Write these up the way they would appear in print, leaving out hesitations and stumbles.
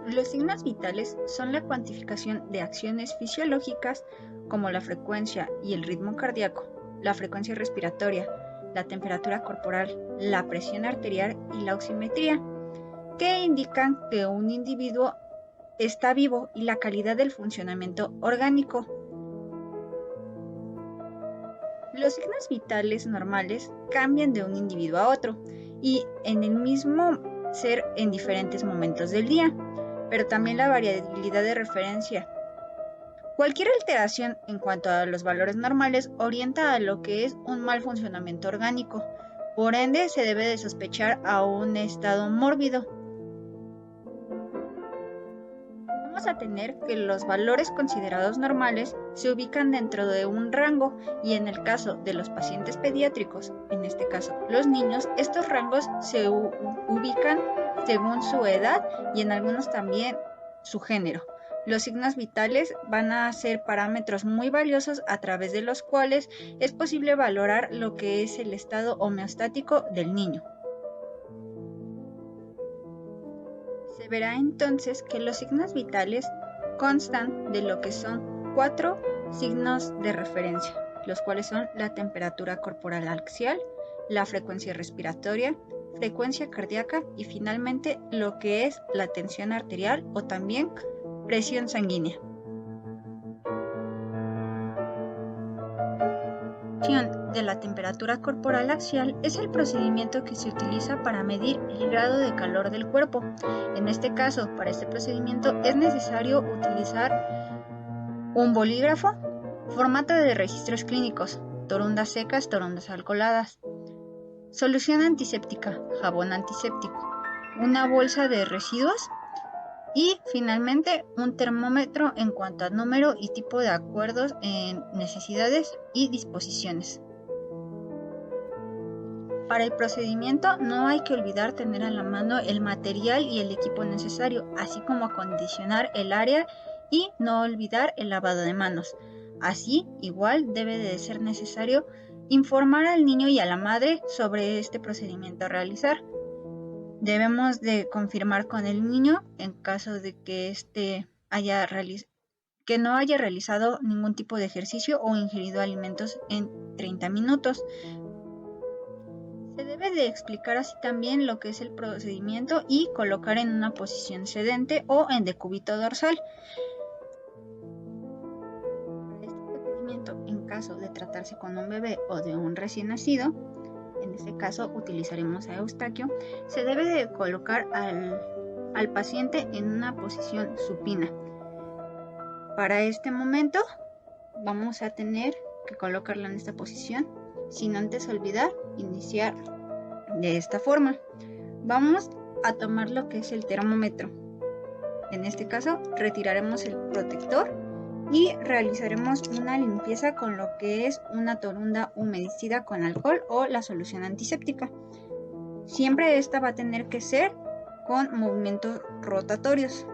Los signos vitales son la cuantificación de acciones fisiológicas como la frecuencia y el ritmo cardíaco, la frecuencia respiratoria, la temperatura corporal, la presión arterial y la oximetría, que indican que un individuo está vivo y la calidad del funcionamiento orgánico. Los signos vitales normales cambian de un individuo a otro y en el mismo ser en diferentes momentos del día, pero también la variabilidad de referencia. Cualquier alteración en cuanto a los valores normales orienta a lo que es un mal funcionamiento orgánico, por ende se debe de sospechar a un estado mórbido. Vamos a tener que los valores considerados normales se ubican dentro de un rango y en el caso de los pacientes pediátricos, en este caso los niños, estos rangos se ubican según su edad y en algunos también su género. Los signos vitales van a ser parámetros muy valiosos a través de los cuales es posible valorar lo que es el estado homeostático del niño. Se verá entonces que los signos vitales constan de lo que son 4 signos de referencia, los cuales son la temperatura corporal axial, la frecuencia respiratoria, frecuencia cardíaca y finalmente lo que es la tensión arterial o también presión sanguínea. De la temperatura corporal axial es el procedimiento que se utiliza para medir el grado de calor del cuerpo. En este caso, para este procedimiento es necesario utilizar un bolígrafo, formato de registros clínicos, torundas secas, torundas alcoholadas, solución antiséptica, jabón antiséptico, una bolsa de residuos y finalmente un termómetro en cuanto a número y tipo de acuerdos en necesidades y disposiciones. Para el procedimiento no hay que olvidar tener a la mano el material y el equipo necesario, así como acondicionar el área y no olvidar el lavado de manos. Así, igual debe de ser necesario informar al niño y a la madre sobre este procedimiento a realizar. Debemos de confirmar con el niño en caso de que que no haya realizado ningún tipo de ejercicio o ingerido alimentos en 30 minutos. Se debe de explicar así también lo que es el procedimiento y colocar en una posición sedente o en decúbito dorsal. Para este procedimiento, en caso de tratarse con un bebé o de un recién nacido, en este caso utilizaremos a Eustaquio, se debe de colocar al paciente en una posición supina. Para este momento vamos a tener que colocarlo en esta posición sin antes olvidar iniciar de esta forma. Vamos a tomar lo que es el termómetro. En este caso retiraremos el protector y realizaremos una limpieza con lo que es una torunda humedecida con alcohol o la solución antiséptica. Siempre esta va a tener que ser con movimientos rotatorios.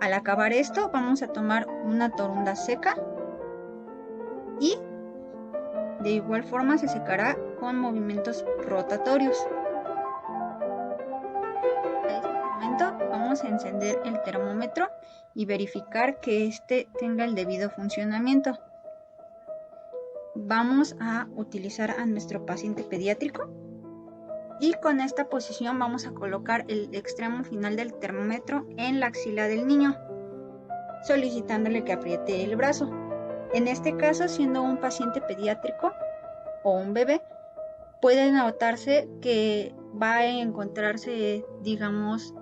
Al acabar esto vamos a tomar una torunda seca y de igual forma se secará con movimientos rotatorios. A este momento vamos a encender el termómetro y verificar que este tenga el debido funcionamiento. Vamos a utilizar a nuestro paciente pediátrico y con esta posición vamos a colocar el extremo final del termómetro en la axila del niño, solicitándole que apriete el brazo. En este caso, siendo un paciente pediátrico o un bebé, puede notarse que va a encontrarse, digamos,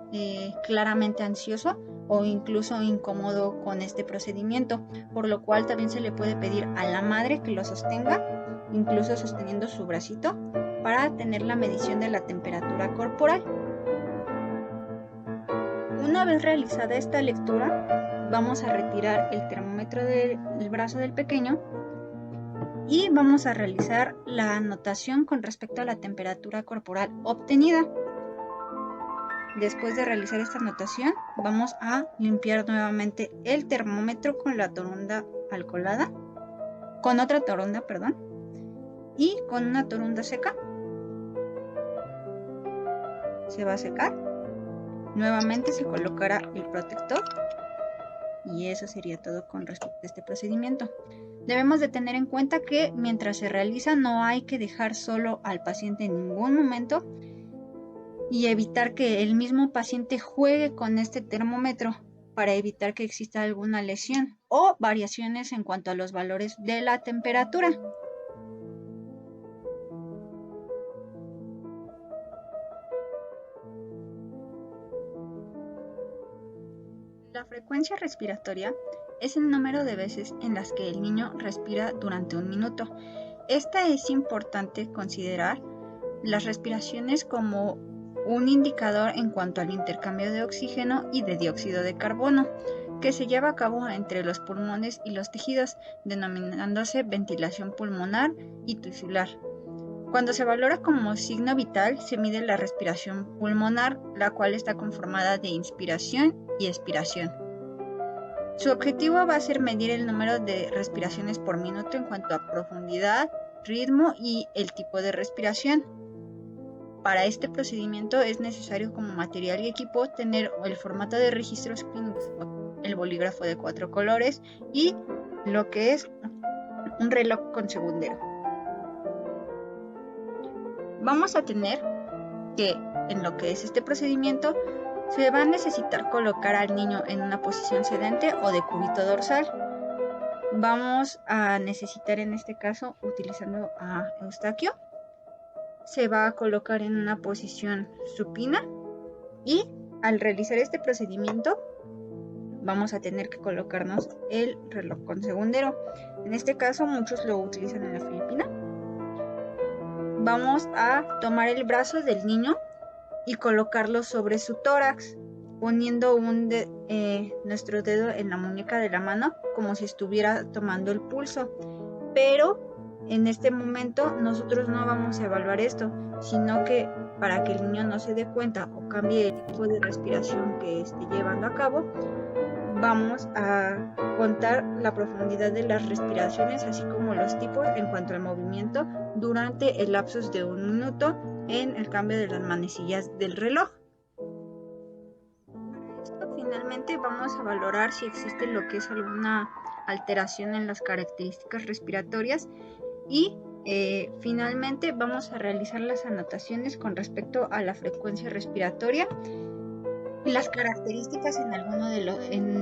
claramente ansioso o incluso incómodo con este procedimiento, por lo cual también se le puede pedir a la madre que lo sostenga, incluso sosteniendo su bracito, para tener la medición de la temperatura corporal. Una vez realizada esta lectura, vamos a retirar el termómetro del brazo del pequeño y vamos a realizar la anotación con respecto a la temperatura corporal obtenida. Después de realizar esta anotación, vamos a limpiar nuevamente el termómetro con la torunda alcoholada, con otra torunda, y con una torunda seca. se va a secar. Nuevamente se colocará el protector y eso sería todo con respecto a este procedimiento. Debemos de tener en cuenta que mientras se realiza no hay que dejar solo al paciente en ningún momento y evitar que el mismo paciente juegue con este termómetro para evitar que exista alguna lesión o variaciones en cuanto a los valores de la temperatura. La frecuencia respiratoria es el número de veces en las que el niño respira durante un minuto. Esta es importante considerar las respiraciones como un indicador en cuanto al intercambio de oxígeno y de dióxido de carbono que se lleva a cabo entre los pulmones y los tejidos, denominándose ventilación pulmonar y tisular. Cuando se valora como signo vital, se mide la respiración pulmonar, la cual está conformada de inspiración y expiración. Su objetivo va a ser medir el número de respiraciones por minuto en cuanto a profundidad, ritmo y el tipo de respiración. Para este procedimiento es necesario como material y equipo tener el formato de registros clínicos, el bolígrafo de 4 colores y lo que es un reloj con segundero. Vamos a tener que en lo que es este procedimiento se va a necesitar colocar al niño en una posición sedente o de cúbito dorsal. Vamos a necesitar en este caso, utilizando a Eustaquio, se va a colocar en una posición supina y al realizar este procedimiento vamos a tener que colocarnos el reloj con segundero. En este caso muchos lo utilizan en la Filipina. Vamos a tomar el brazo del niño y colocarlo sobre su tórax, poniendo nuestro dedo en la muñeca de la mano como si estuviera tomando el pulso. Pero en este momento nosotros no vamos a evaluar esto, sino que para que el niño no se dé cuenta o cambie el tipo de respiración que esté llevando a cabo, vamos a contar la profundidad de las respiraciones, así como los tipos en cuanto al movimiento durante el lapsus de 1 minuto en el cambio de las manecillas del reloj. Para esto, finalmente vamos a valorar si existe lo que es alguna alteración en las características respiratorias y finalmente vamos a realizar las anotaciones con respecto a la frecuencia respiratoria y las características en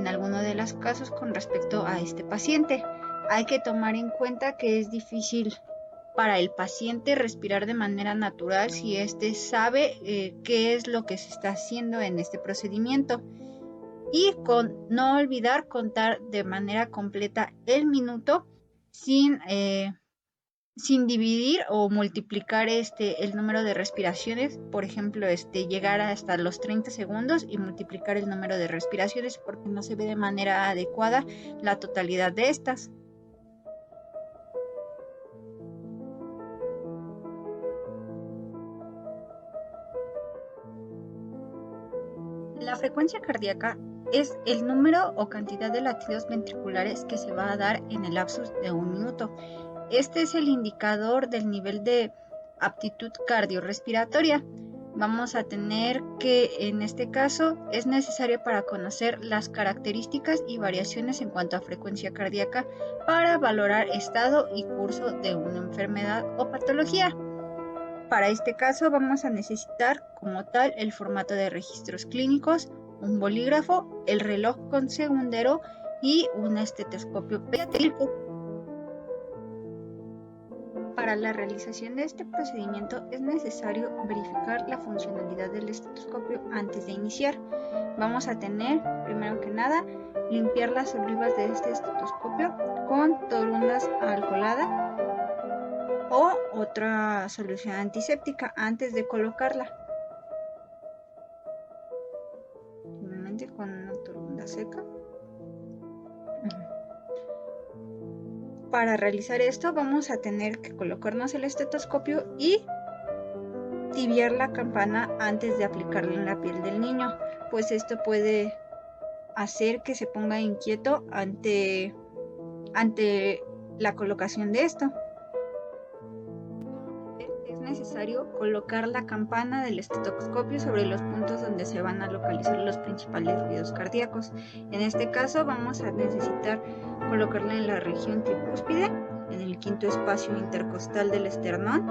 alguno de los casos con respecto a este paciente. Hay que tomar en cuenta que es difícil para el paciente respirar de manera natural si éste sabe qué es lo que se está haciendo en este procedimiento. Y no olvidar contar de manera completa el minuto sin dividir o multiplicar el número de respiraciones, por ejemplo, llegar hasta los 30 segundos y multiplicar el número de respiraciones porque no se ve de manera adecuada la totalidad de estas. La frecuencia cardíaca es el número o cantidad de latidos ventriculares que se va a dar en el lapsus de 1 minuto. Este es el indicador del nivel de aptitud cardiorrespiratoria. Vamos a tener que, en este caso, es necesario para conocer las características y variaciones en cuanto a frecuencia cardíaca para valorar estado y curso de una enfermedad o patología. Para este caso vamos a necesitar como tal el formato de registros clínicos, un bolígrafo, el reloj con segundero y un estetoscopio pediátrico. Para la realización de este procedimiento es necesario verificar la funcionalidad del estetoscopio antes de iniciar. Vamos a tener, primero que nada, limpiar las oblivas de este estetoscopio con torundas alcoholada o otra solución antiséptica antes de colocarla. Finalmente con una torunda seca. Para realizar esto vamos a tener que colocarnos el estetoscopio y tibiar la campana antes de aplicarla en la piel del niño, pues esto puede hacer que se ponga inquieto ante la colocación de esto. Es necesario colocar la campana del estetoscopio sobre los puntos donde se van a localizar los principales ruidos cardíacos. En este caso vamos a necesitar colocarla en la región tricúspide, en el quinto espacio intercostal del esternón,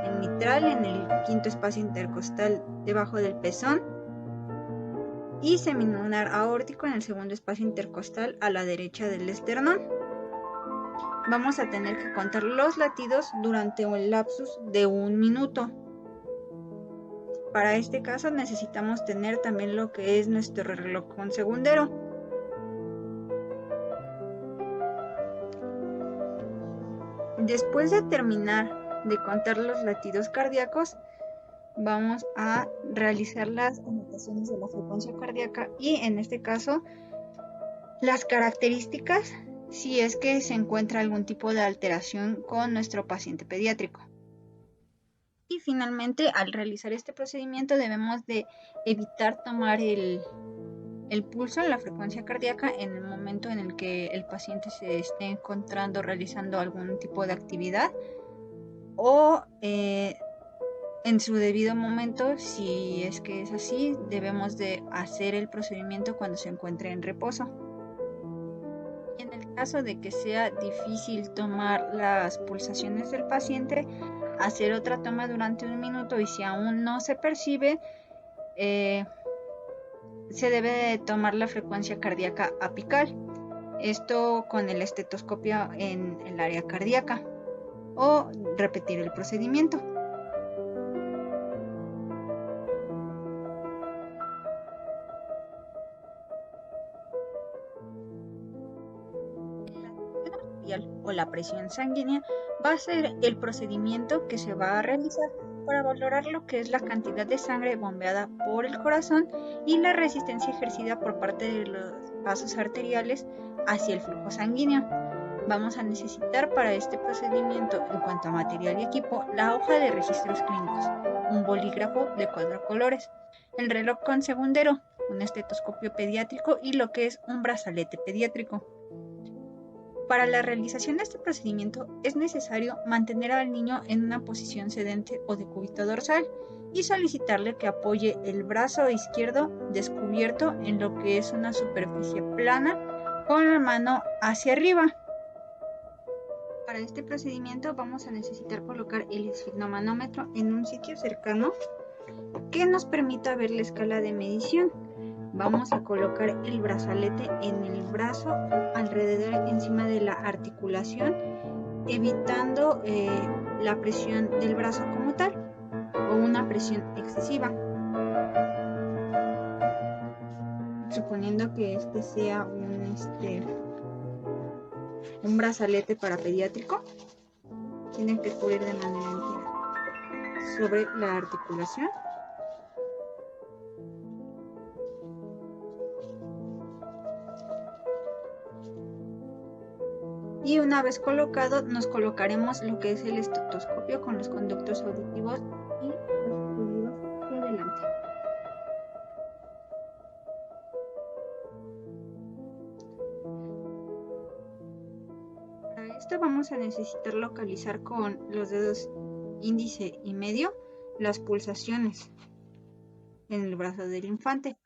en mitral, en el quinto espacio intercostal debajo del pezón, y semilunar aórtico en el segundo espacio intercostal a la derecha del esternón. Vamos a tener que contar los latidos durante un lapsus de 1 minuto. Para este caso necesitamos tener también lo que es nuestro reloj con segundero. Después de terminar de contar los latidos cardíacos, vamos a realizar las anotaciones de la frecuencia cardíaca y en este caso las características si es que se encuentra algún tipo de alteración con nuestro paciente pediátrico. Y finalmente, al realizar este procedimiento debemos de evitar tomar el pulso, la frecuencia cardíaca, en el momento en el que el paciente se esté encontrando realizando algún tipo de actividad o en su debido momento. Si es que es así, debemos de hacer el procedimiento cuando se encuentre en reposo. Y en el caso de que sea difícil tomar las pulsaciones del paciente, hacer otra toma durante 1 minuto, y si aún no se percibe, se debe de tomar la frecuencia cardíaca apical, esto con el estetoscopio en el área cardíaca, o repetir el procedimiento. O la presión sanguínea va a ser el procedimiento que se va a realizar para valorar lo que es la cantidad de sangre bombeada por el corazón y la resistencia ejercida por parte de los vasos arteriales hacia el flujo sanguíneo. Vamos a necesitar para este procedimiento, en cuanto a material y equipo, la hoja de registros clínicos, un bolígrafo de 4 colores, el reloj con segundero, un estetoscopio pediátrico y lo que es un brazalete pediátrico. Para la realización de este procedimiento es necesario mantener al niño en una posición sedente o decúbito dorsal y solicitarle que apoye el brazo izquierdo descubierto en lo que es una superficie plana con la mano hacia arriba. Para este procedimiento vamos a necesitar colocar el esfigmomanómetro en un sitio cercano que nos permita ver la escala de medición. Vamos a colocar el brazalete en el brazo, alrededor encima de la articulación, evitando la presión del brazo como tal o una presión excesiva. Suponiendo que este sea un brazalete para pediátrico, tienen que cubrir de manera entera sobre la articulación. Y una vez colocado, nos colocaremos lo que es el estetoscopio con los conductos auditivos y los fluidos hacia adelante. Para esto vamos a necesitar localizar con los dedos índice y medio las pulsaciones en el brazo del infante.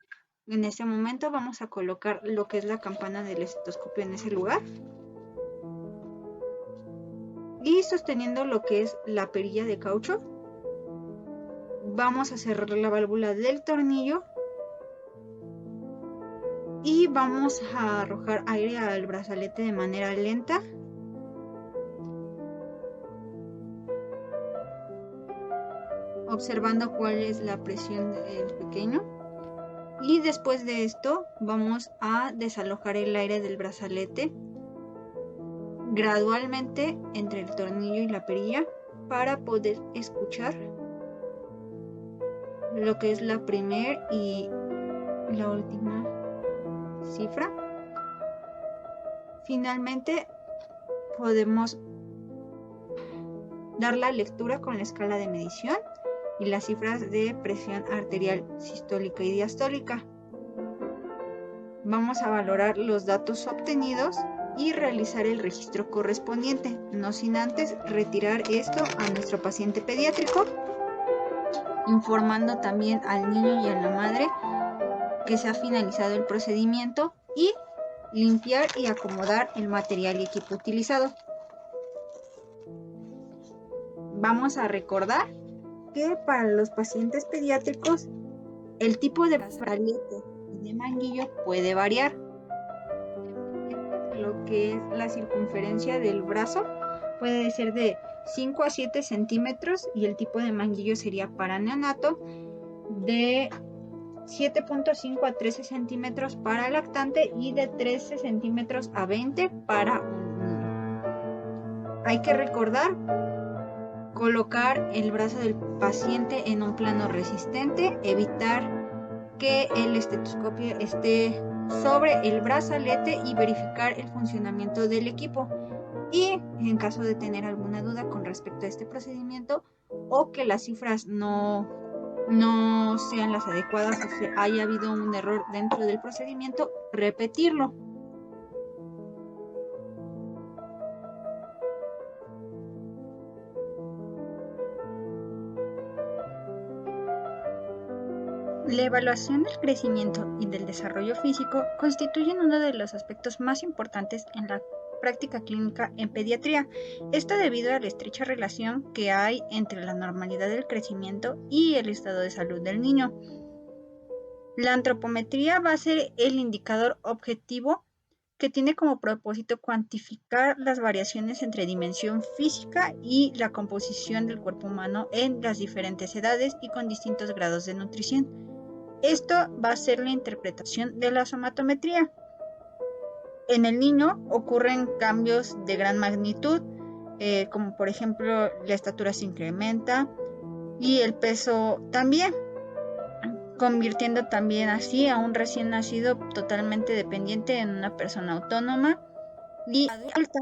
En este momento vamos a colocar lo que es la campana del estetoscopio en ese lugar. Y sosteniendo lo que es la perilla de caucho, vamos a cerrar la válvula del tornillo y vamos a arrojar aire al brazalete de manera lenta. Observando cuál es la presión del pequeño. Y después de esto vamos a desalojar el aire del brazalete gradualmente entre el tornillo y la perilla para poder escuchar lo que es la primera y la última cifra. Finalmente podemos dar la lectura con la escala de medición y las cifras de presión arterial sistólica y diastólica. Vamos a valorar los datos obtenidos y realizar el registro correspondiente, no sin antes retirar esto a nuestro paciente pediátrico, informando también al niño y a la madre que se ha finalizado el procedimiento y limpiar y acomodar el material y equipo utilizado. Vamos a recordar que para los pacientes pediátricos el tipo de brazalete y de manguillo puede variar. Lo que es la circunferencia del brazo puede ser de 5 a 7 centímetros y el tipo de manguillo sería para neonato de 7.5 a 13 centímetros para lactante y de 13 centímetros a 20 para un niño. Hay que recordar colocar el brazo del paciente en un plano resistente, evitar que el estetoscopio esté sobre el brazalete y verificar el funcionamiento del equipo. Y en caso de tener alguna duda con respecto a este procedimiento o que las cifras no sean las adecuadas o que haya habido un error dentro del procedimiento, repetirlo. La evaluación del crecimiento y del desarrollo físico constituyen uno de los aspectos más importantes en la práctica clínica en pediatría. Esto debido a la estrecha relación que hay entre la normalidad del crecimiento y el estado de salud del niño. La antropometría va a ser el indicador objetivo que tiene como propósito cuantificar las variaciones entre dimensión física y la composición del cuerpo humano en las diferentes edades y con distintos grados de nutrición. Esto va a ser la interpretación de la somatometría. En el niño ocurren cambios de gran magnitud, como por ejemplo la estatura se incrementa y el peso también, convirtiendo también así a un recién nacido totalmente dependiente en una persona autónoma y adulta.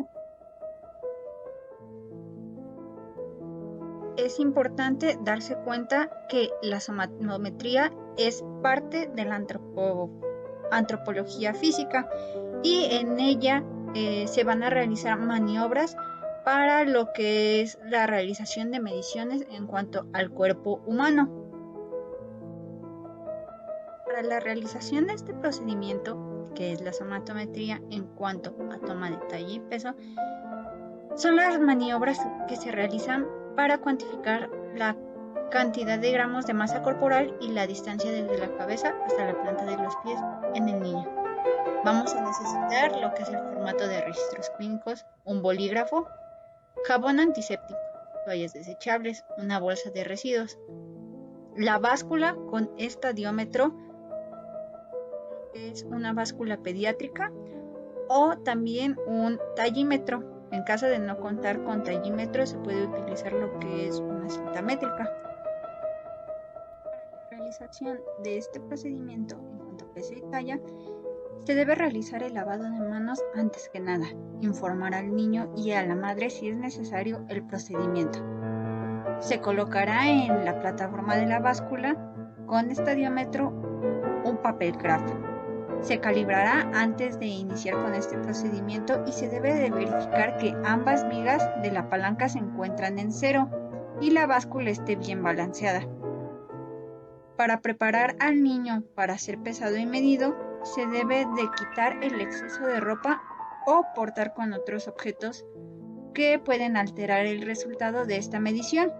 Es importante darse cuenta que la somatometría es parte de la antropología física y en ella se van a realizar maniobras para lo que es la realización de mediciones en cuanto al cuerpo humano. Para la realización de este procedimiento, que es la somatometría en cuanto a toma de talla y peso, son las maniobras que se realizan para cuantificar la cantidad de gramos de masa corporal y la distancia desde la cabeza hasta la planta de los pies en el niño. Vamos a necesitar lo que es el formato de registros clínicos, un bolígrafo, jabón antiséptico, toallas desechables, una bolsa de residuos, la báscula con estadiómetro, que es una báscula pediátrica, o también un tallímetro. En caso de no contar con tallímetro, se puede utilizar lo que es una cinta métrica. Para la realización de este procedimiento en cuanto a peso y talla, se debe realizar el lavado de manos antes que nada, informar al niño y a la madre si es necesario el procedimiento. Se colocará en la plataforma de la báscula con estadiómetro un papel craft. Se calibrará antes de iniciar con este procedimiento y se debe de verificar que ambas vigas de la palanca se encuentran en cero y la báscula esté bien balanceada. Para preparar al niño para ser pesado y medido, se debe de quitar el exceso de ropa o portar con otros objetos que pueden alterar el resultado de esta medición.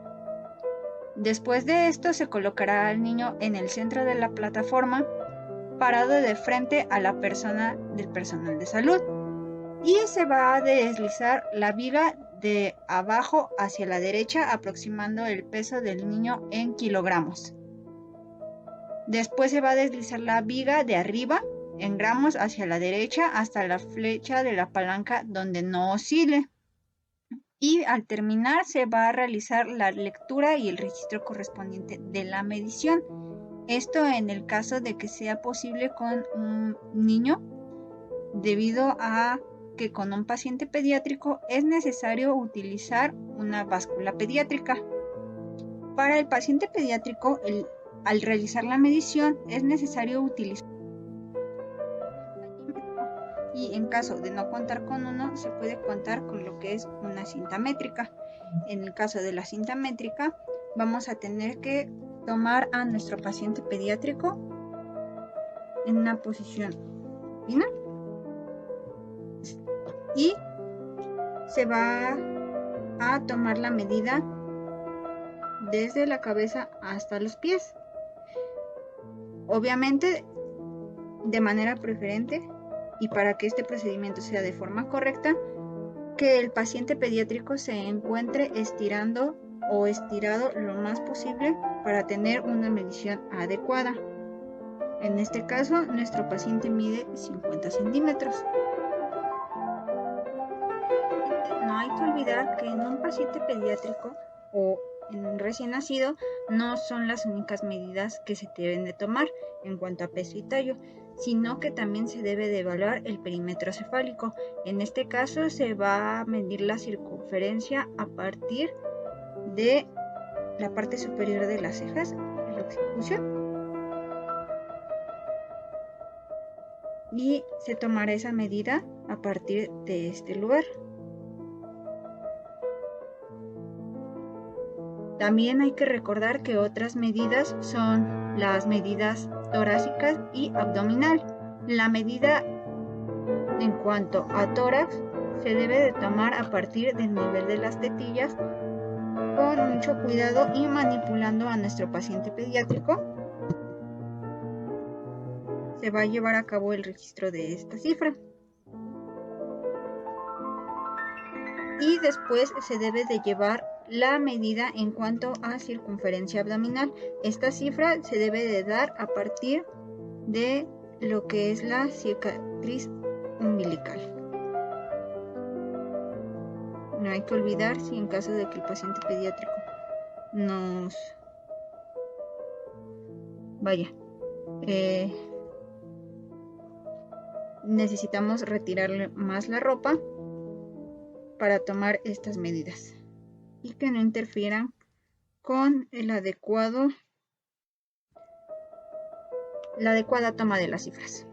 Después de esto, se colocará al niño en el centro de la plataforma, parado de frente a la persona del personal de salud, y se va a deslizar la viga de abajo hacia la derecha, aproximando el peso del niño en kilogramos. Después se va a deslizar la viga de arriba en gramos hacia la derecha hasta la flecha de la palanca donde no oscile. Y al terminar se va a realizar la lectura y el registro correspondiente de la medición. Esto en el caso de que sea posible con un niño, debido a que con un paciente pediátrico es necesario utilizar una báscula pediátrica. Para el paciente pediátrico, al realizar la medición es necesario utilizar y en caso de no contar con uno, se puede contar con lo que es una cinta métrica. En el caso de la cinta métrica, vamos a tener que tomar a nuestro paciente pediátrico en una posición supina y se va a tomar la medida desde la cabeza hasta los pies. Obviamente, de manera preferente y para que este procedimiento sea de forma correcta, que el paciente pediátrico se encuentre estirando o estirado lo más posible para tener una medición adecuada. En este caso, nuestro paciente mide 50 centímetros. No hay que olvidar que en un paciente pediátrico o en un recién nacido no son las únicas medidas que se deben de tomar en cuanto a peso y tallo, sino que también se debe de evaluar el perímetro cefálico. En este caso se va a medir la circunferencia a partir de la parte superior de las cejas, el occipucio, y se tomará esa medida a partir de este lugar. También hay que recordar que otras medidas son las medidas torácicas y abdominal. La medida en cuanto a tórax se debe de tomar a partir del nivel de las tetillas con mucho cuidado y manipulando a nuestro paciente pediátrico. Se va a llevar a cabo el registro de esta cifra. Y después se debe de llevar la medida en cuanto a circunferencia abdominal. Esta cifra se debe de dar a partir de lo que es la cicatriz umbilical. No hay que olvidar si en caso de que el paciente pediátrico necesitamos retirarle más la ropa para tomar estas medidas y que no interfieran con la adecuada toma de las cifras.